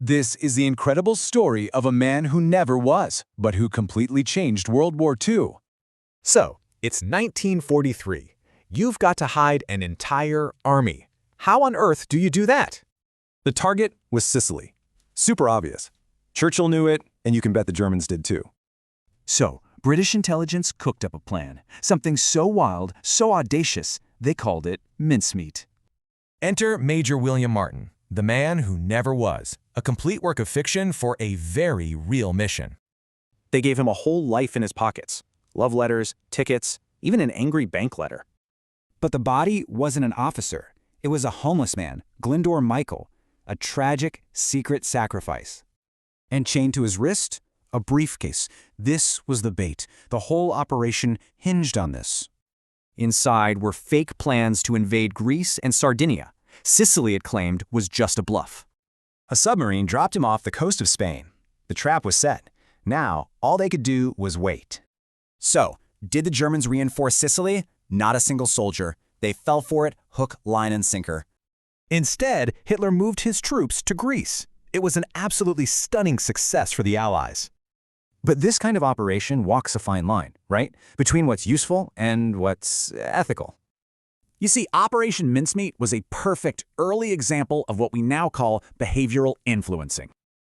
This is the incredible story of a man who never was, but who completely changed World War II. So, it's 1943. You've got to hide an entire army. How on earth do you do that? The target was Sicily. Super obvious. Churchill knew it, and you can bet the Germans did too. So, British intelligence cooked up a plan. Something so wild, so audacious, they called it mincemeat. Enter Major William Martin, the man who never was, a complete work of fiction for a very real mission. They gave him a whole life in his pockets. Love letters, tickets, even an angry bank letter. But the body wasn't an officer. It was a homeless man, Glyndor Michael, a tragic, secret sacrifice. And chained to his wrist, a briefcase. This was the bait. The whole operation hinged on this. Inside were fake plans to invade Greece and Sardinia. Sicily, it claimed, was just a bluff. A submarine dropped him off the coast of Spain. The trap was set. Now, all they could do was wait. So, did the Germans reinforce Sicily? Not a single soldier. They fell for it, hook, line, and sinker. Instead, Hitler moved his troops to Greece. It was an absolutely stunning success for the Allies. But this kind of operation walks a fine line, right? Between what's useful and what's ethical. You see, Operation Mincemeat was a perfect early example of what we now call behavioral influencing.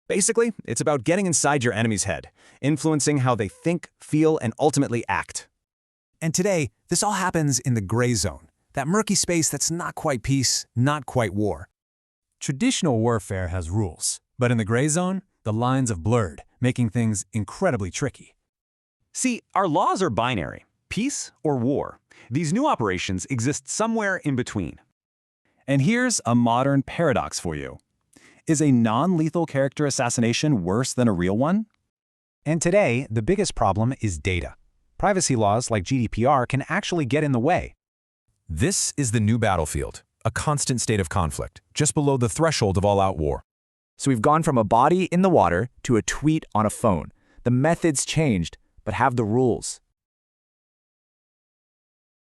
Basically, it's about getting inside your enemy's head, influencing how they think, feel, and ultimately act. And today, this all happens in the gray zone, that murky space that's not quite peace, not quite war. Traditional warfare has rules, but in the gray zone, the lines have blurred, making things incredibly tricky. See, our laws are binary, peace or war. These new operations exist somewhere in between. And here's a modern paradox for you. Is a non-lethal character assassination worse than a real one? And today, the biggest problem is data. Privacy laws like GDPR can actually get in the way. This is the new battlefield, a constant state of conflict, just below the threshold of all-out war. So we've gone from a body in the water to a tweet on a phone. The methods changed, but have the rules.